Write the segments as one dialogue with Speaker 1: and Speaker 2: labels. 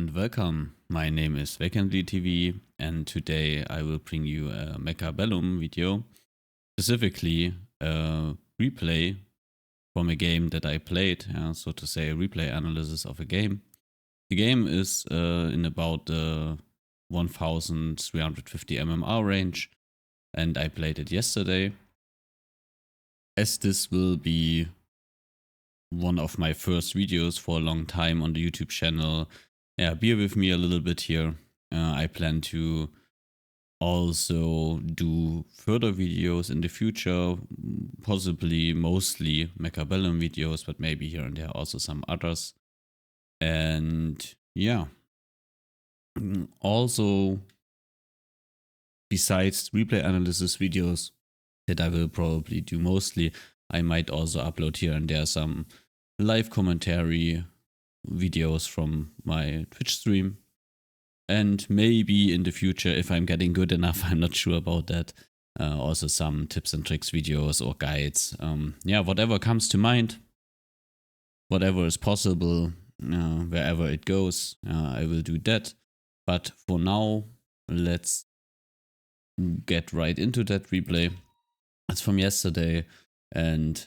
Speaker 1: and welcome. My name is Vacantly TV, and today I will bring you a Mechabellum video, specifically a replay from a game that I played, so to say a replay analysis of a game. The game is in about the 1350 MMR range, and I played it yesterday. As this will be one of my first videos for a long time on the YouTube channel, bear with me a little bit here. I plan to also do further videos in the future, possibly mostly Mechabellum videos, but maybe here and there also some others. And yeah, also besides replay analysis videos that I will probably do mostly, I might also upload here and there some live commentary videos from my Twitch stream. And maybe in the future, if I'm getting good enough, I'm not sure about that, also some tips and tricks videos or guides. Whatever comes to mind, whatever is possible, wherever it goes, I will do that. But for now, let's get right into that replay. It's from yesterday, and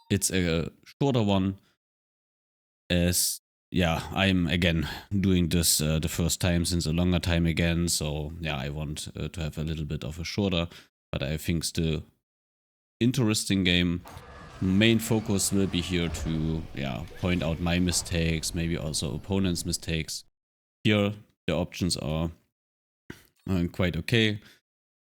Speaker 1: it's a shorter one, as I'm again doing this the first time since a longer time again, so I want to have a little bit of a shorter, but I think still interesting game. Main focus will be here to point out my mistakes, maybe also opponents' mistakes. Here the options are quite okay.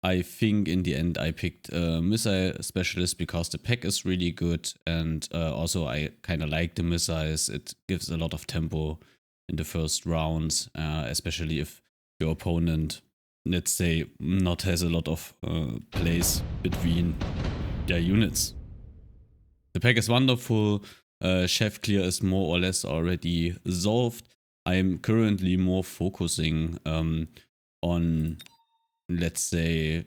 Speaker 1: I think in the end I picked Missile Specialist because the pack is really good, and also I kind of like the missiles. It gives a lot of tempo in the first rounds, especially if your opponent, let's say, not has a lot of place between their units. The pack is wonderful. Chef Clear is more or less already solved. I'm currently more focusing on, let's say,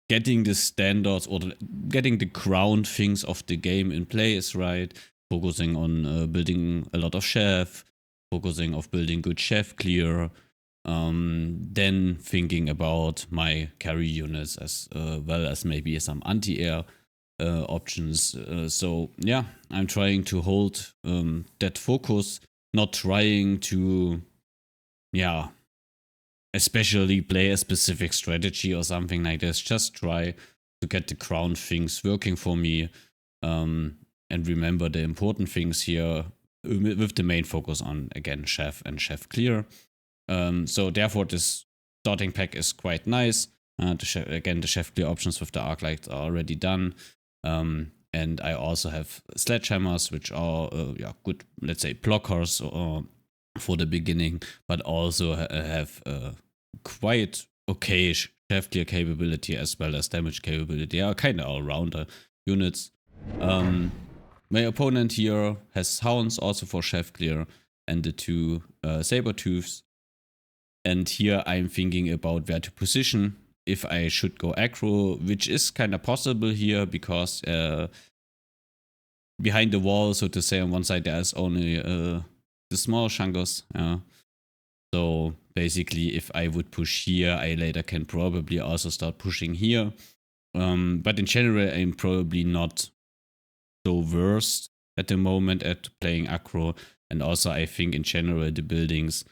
Speaker 1: getting the standards or getting the ground things of the game in place right. Focusing on building a lot of chef, focusing on building good chef clear, then thinking about my carry units as well as maybe some anti-air options. I'm trying to hold that focus, not trying to especially play a specific strategy or something like this. Just try to get the ground things working for me, and remember the important things here, with the main focus on, again, chef and chef clear. So therefore this starting pack is quite nice. The chef clear options with the arc lights are already done, and I also have sledgehammers, which are good, let's say, blockers for the beginning, but also have quite okay chef clear capability as well as damage capability. They are kind of all-rounder units. My opponent here has hounds also for chef clear, and the two saber-tooths. And here I'm thinking about where to position, if I should go aggro, which is kind of possible here because behind the wall, so to say, on one side there's only the small Shangos. So basically, if I would push here, I later can probably also start pushing here. But in general, I'm probably not so versed at the moment at playing aggro. And also, I think in general, the buildings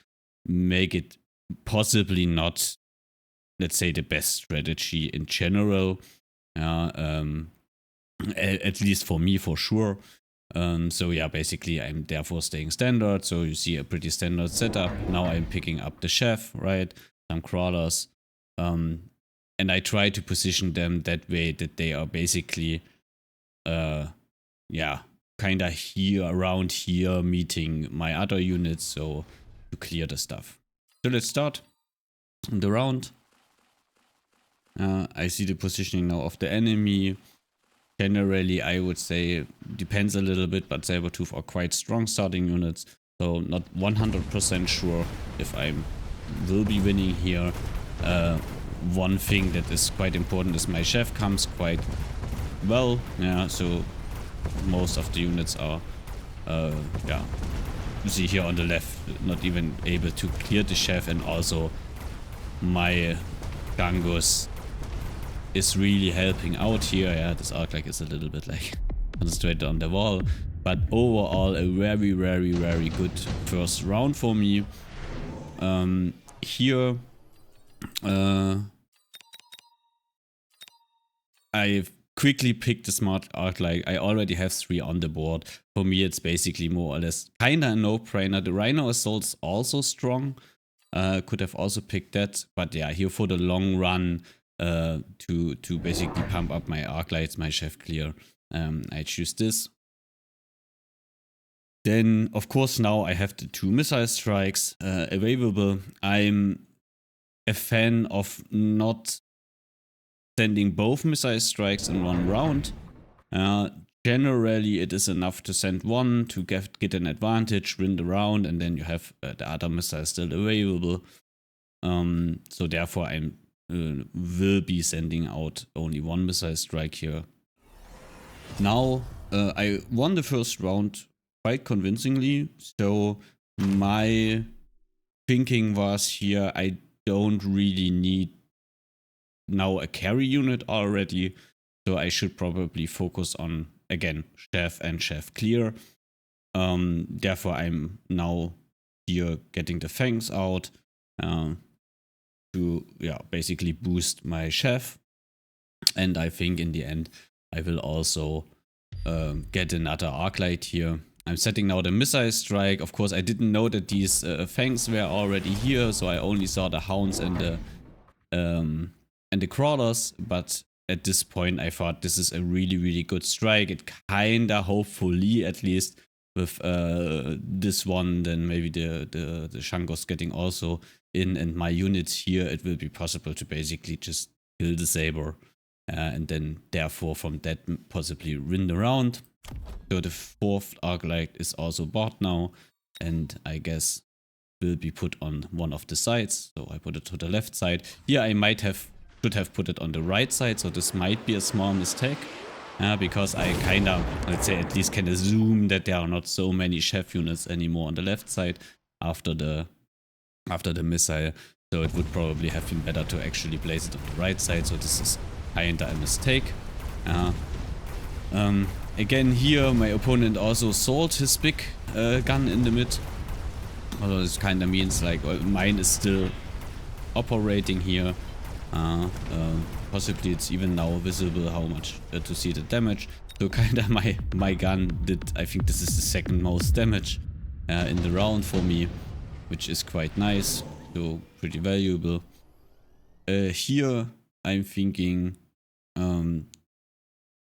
Speaker 1: make it possibly not, let's say, the best strategy in general. At least for me, for sure. Basically I'm therefore staying standard. So you see a pretty standard setup. Now I'm picking up the chef, right? Some crawlers. And I try to position them that way that they are basically kinda here, around here, meeting my other units, so to clear the stuff. So let's start the round. I see the positioning now of the enemy. Generally, I would say, depends a little bit, but Sabertooth are quite strong starting units, so not 100% sure if I will be winning here. One thing that is quite important is my chef comes quite well, so most of the units are see here on the left, not even able to clear the chef, and also my Gangus is really helping out here. Yeah, this Arclight is a little bit like concentrated on the wall, but overall a very, very, very good first round for me. Here I've quickly picked the smart Arclight. I already have 3 on the board. For me it's basically more or less kinda a no-brainer. The Rhino Assault's also strong. Could have also picked that, but yeah, here for the long run, to basically pump up my Arclights, my chef clear, I choose this. Then of course now I have the 2 missile strikes available. I'm a fan of not sending both missile strikes in one round. Generally it is enough to send one to get an advantage, win the round, and then you have the other missile still available. So therefore I will be sending out only 1 missile strike here. Now I won the first round quite convincingly, so my thinking was here I don't really need now a carry unit already, so I should probably focus on, again, chef and chef clear. Therefore I'm now here getting the fangs out to basically boost my chef, and I think in the end I will also get another Arclight here. I'm setting now the missile strike. Of course I didn't know that these fangs were already here, so I only saw the hounds and the crawlers, but at this point I thought this is a really, really good strike. It kinda, hopefully at least, with this one, then maybe the Shangos getting also in, and my units here, it will be possible to basically just kill the Saber, and then therefore from that possibly win the round. So the 4th Arclight is also bought now, and I guess will be put on one of the sides. So I put it to the left side. Here I should have put it on the right side, so this might be a small mistake. Because I kinda, let's say, at least can assume that there are not so many chef units anymore on the left side after the missile. So it would probably have been better to actually place it on the right side. So this is kinda a mistake. Again here my opponent also sold his big gun in the mid. Although this kinda means like mine is still operating here. Possibly it's even now visible how much to see the damage. So kinda my gun did, I think this is the 2nd most damage in the round for me, which is quite nice, so pretty valuable. Here I'm thinking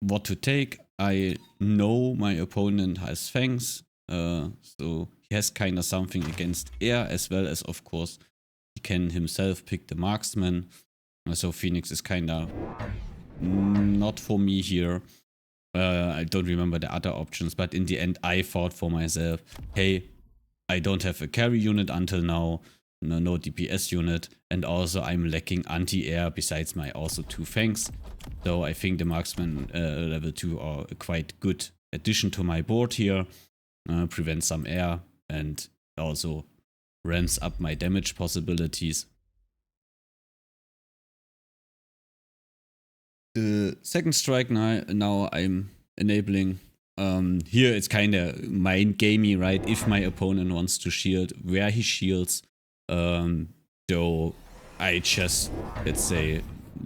Speaker 1: what to take. I know my opponent has fangs, so he has kinda something against air, as well as of course he can himself pick the marksman. So Phoenix is kinda not for me here. I don't remember the other options, but in the end I thought for myself, hey, I don't have a carry unit until now, no DPS unit, and also I'm lacking anti-air besides my also 2 fangs. So I think the marksman level 2 are a quite good addition to my board here. Prevents some air and also ramps up my damage possibilities. The 2nd strike now I'm enabling. Here it's kinda mind gamey, right? If my opponent wants to shield, where he shields. So I just, let's say,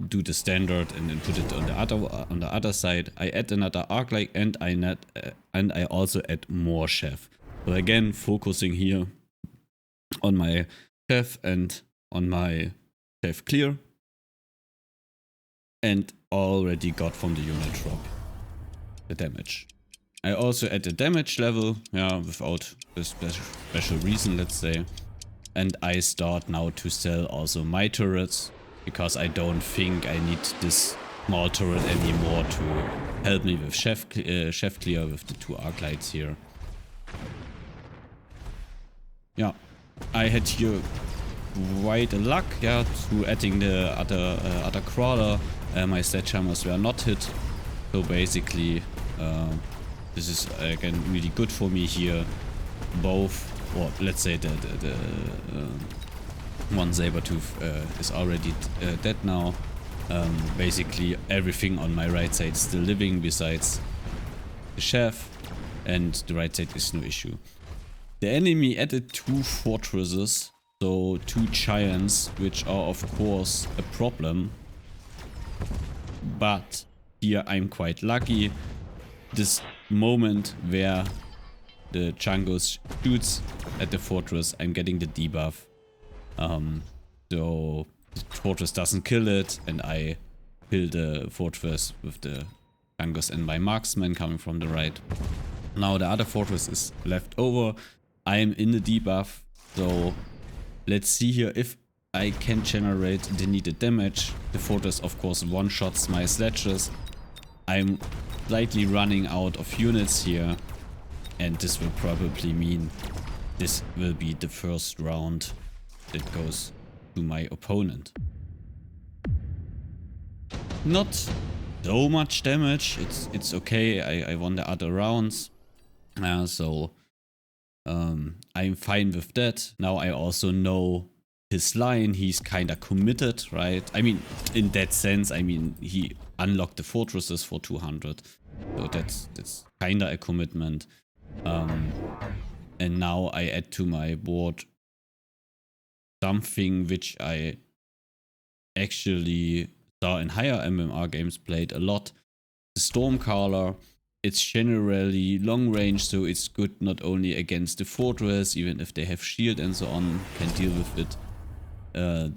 Speaker 1: do the standard and then put it on the other side. I add another Arclight and I also add more chef. So again, focusing here on my chef and on my chef clear. And already got from the unit drop the damage. I also add the damage level, without a special reason, let's say. And I start now to sell also my turrets, because I don't think I need this small turret anymore to help me with chef clear with the 2 Arclights here. Yeah, I had here quite a luck, through adding the other crawler. My sledgehammers were not hit, so basically this is again really good for me here. Both or let's say the one Sabertooth is already dead now. Basically everything on my right side is still living besides the chef, and the right side is no issue. The enemy added 2 fortresses, so 2 giants, which are of course a problem. But here I'm quite lucky. This moment where the Changos shoots at the fortress, I'm getting the debuff. So the fortress doesn't kill it, and I kill the fortress with the Changos and my marksman coming from the right. Now the other fortress is left over. I'm in the debuff, so let's see here if I can generate the needed damage. The fortress of course one-shots my sledges. I'm slightly running out of units here, and this will probably mean this will be the first round that goes to my opponent. Not so much damage, it's okay, I won the other rounds, so I'm fine with that. Now I also know his line, he's kinda committed, right? I mean, in that sense, I mean, he unlocked the fortresses for 200, so that's kinda a commitment. And now I add to my board something which I actually saw in higher MMR games played a lot. The Stormcaller. It's generally long range, so it's good not only against the fortress, even if they have shield and so on, can deal with it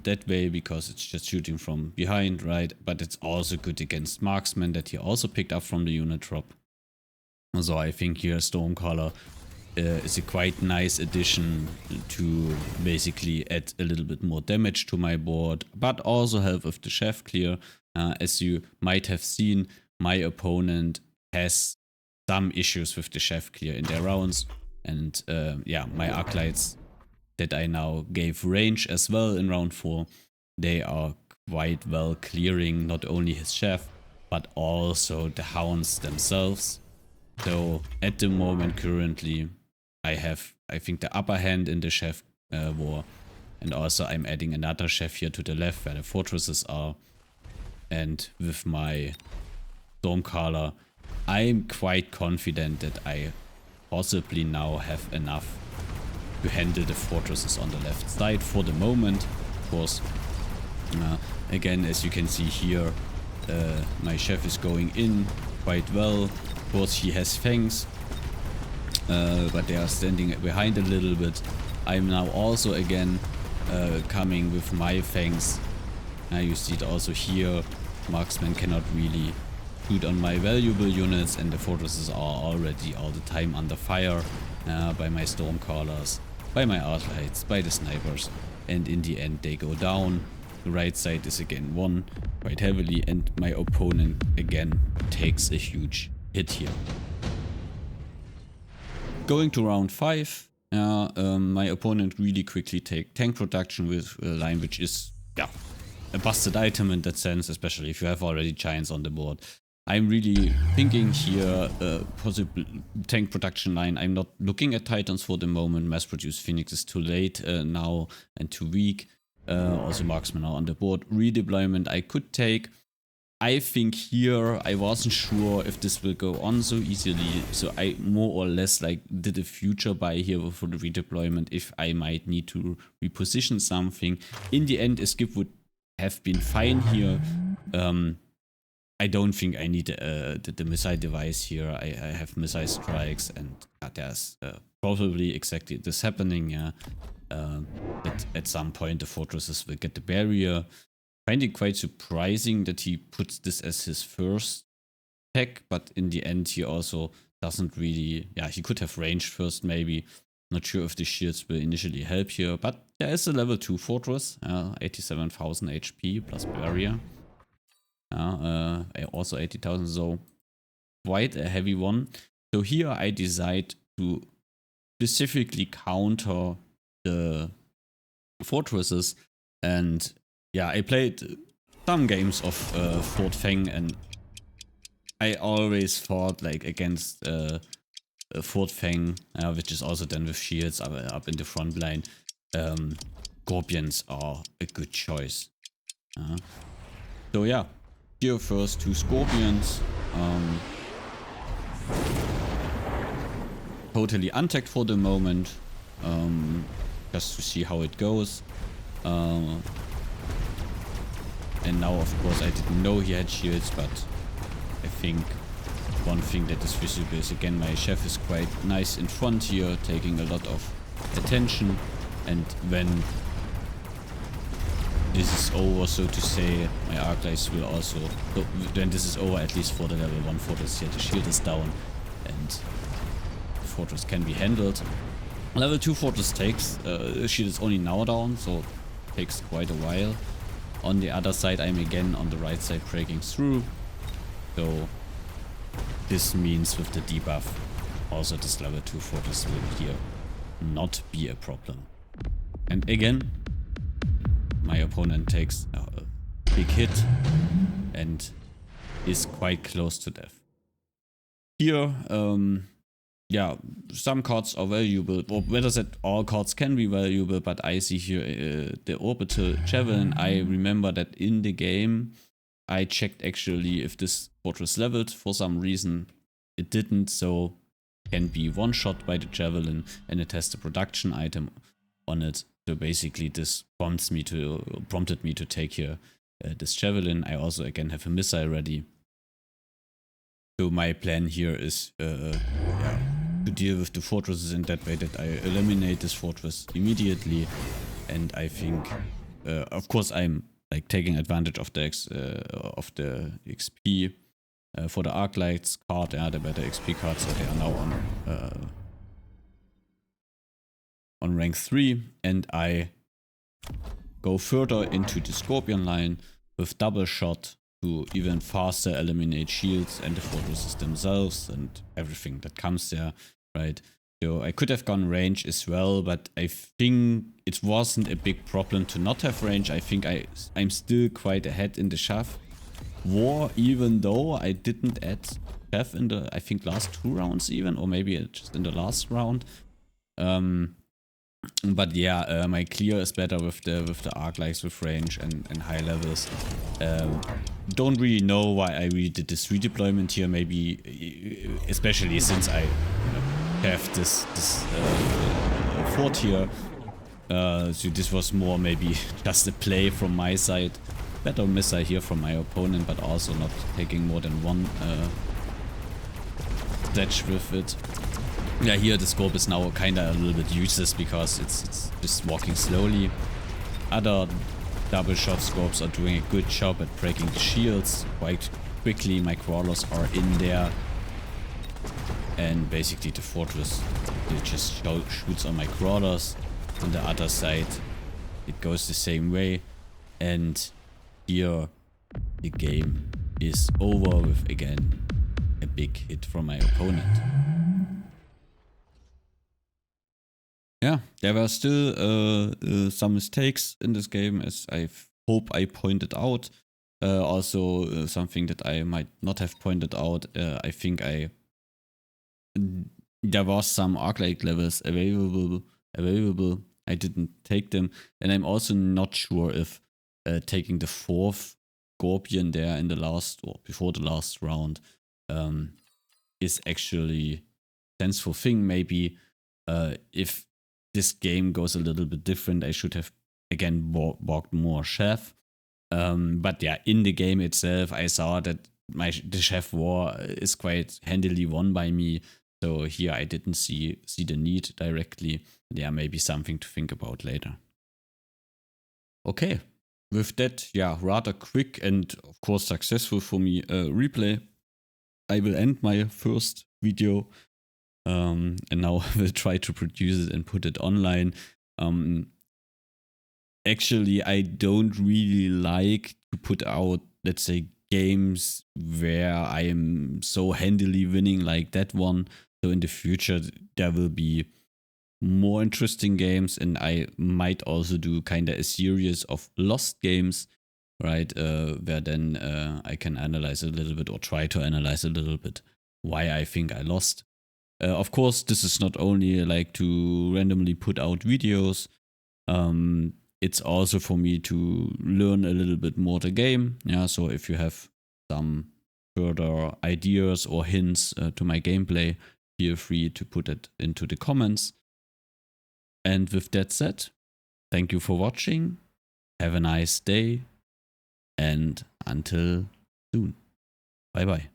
Speaker 1: that way because it's just shooting from behind, right? But it's also good against marksmen that he also picked up from the unit drop. So I think here Stormcaller is a quite nice addition to basically add a little bit more damage to my board, but also help with the chef clear. As you might have seen, my opponent has some issues with the chef clear in their rounds, and yeah, my Arclights that I now gave range as well in round 4, they are quite well clearing not only his chef, but also the hounds themselves. So at the moment currently I have, I think, the upper hand in the chef war, and also I'm adding another chef here to the left where the fortresses are, and with my Stormcaller I'm quite confident that I possibly now have enough to handle the fortresses on the left side for the moment. Of course, again, as you can see here, my chef is going in quite well. Of course, he has fangs, but they are standing behind a little bit. I'm now also again coming with my fangs. You see it also here. Marksman cannot really shoot on my valuable units, and the fortresses are already all the time under fire by my Stormcallers, by my Arclights, by the snipers, and in the end they go down. The right side is again won quite heavily, and my opponent again takes a huge hit here. Going to round 5, my opponent really quickly take tank production with a line which is, yeah, a busted item in that sense, especially if you have already giants on the board. I'm really thinking here possible tank production line. I'm not looking at Titans for the moment. Mass produced Phoenix is too late now and too weak. Also marksmen are on the board. Redeployment I could take. I think here I wasn't sure if this will go on so easily, so I more or less like did a future buy here for the redeployment if I might need to reposition something. In the end, a skip would have been fine here. I don't think I need the missile device here. I have missile strikes, and there's probably exactly this happening. That at some point the fortresses will get the barrier. Find it quite surprising that he puts this as his first tech, but in the end he also doesn't really. Yeah, he could have ranged first maybe. Not sure if the shields will initially help here, but there is a level 2 fortress, 87,000 HP plus barrier. Also 80,000, so quite a heavy one. So here I decide to specifically counter the fortresses, and yeah, I played some games of Fort Feng, and I always thought like against Fort Fang, which is also then with shields up in the front line. Scorpions are a good choice. So yeah, here first 2 Scorpions. Totally untagged for the moment, just to see how it goes. And now, of course, I didn't know he had shields, but I think one thing that is visible is, again, my chef is quite nice in front here, taking a lot of attention. And when this is over, so to say, my Arclights will also... So when this is over, at least for the level 1 fortress here, the shield is down and the fortress can be handled. Level 2 fortress takes, shield is only now down, so it takes quite a while. On the other side, I'm again on the right side breaking through. So this means with the debuff, also this level 2 fortress will here not be a problem. And again, my opponent takes a big hit and is quite close to death. Here, yeah, some cards are valuable, or better said, all cards can be valuable, but I see here the Orbital Javelin. I remember that in the game, I checked actually if this fortress leveled. For some reason, it didn't, so can be one-shot by the Javelin, and it has the production item on it. So basically this prompted me to take here this Javelin. I also again have a missile ready. So my plan here is yeah, to deal with the fortresses in that way that I eliminate this fortress immediately. And I think, of course, I'm like taking advantage of the XP for the Arclights card, the better XP cards, so they are now on rank 3, and I go further into the Scorpion line with double shot to even faster eliminate shields and the fortresses themselves and everything that comes there, right? So I could have gone range as well, but I think it wasn't a big problem to not have range. I think I'm still quite ahead in the Chaff war, even though I didn't add Chaff in the, I think, last 2 rounds even, or maybe just in the last round. But yeah, my clear is better with the Arclights with range and high levels. Don't really know why I really did this redeployment here. Maybe especially since I have this fort here. So this was more maybe just a play from my side. Better missile here from my opponent, but also not taking more than one sledge with it. Yeah, here the scope is now kinda a little bit useless because it's just walking slowly. Other double shot scopes are doing a good job at breaking the shields quite quickly. My crawlers are in there. And basically the fortress, it just shoots on my crawlers. On the other side, it goes the same way. And here the game is over with, again, a big hit from my opponent. Yeah, there were still some mistakes in this game, as I hope I pointed out. Also, something that I might not have pointed out. I think there was some Arclight levels available. I didn't take them, and I'm also not sure if taking the 4th Scorpion there in the last or before the last round is actually a sensible thing. Maybe if this game goes a little bit different, I should have again walked more Chef. But yeah, in the game itself, I saw that the Chef war is quite handily won by me. So here I didn't see the need directly. Yeah, maybe something to think about later. Okay, with that, yeah, rather quick and of course successful for me replay, I will end my first video. And now I will try to produce it and put it online. Actually, I don't really like to put out, let's say, games where I am so handily winning like that one. So in the future, there will be more interesting games, and I might also do kind of a series of lost games, right? Where then I can analyze a little bit, or try to analyze a little bit why I think I lost. Of course, this is not only like to randomly put out videos. It's also for me to learn a little bit more the game. Yeah, so if you have some further ideas or hints to my gameplay, feel free to put it into the comments. And with that said, thank you for watching. Have a nice day. And until soon. Bye bye.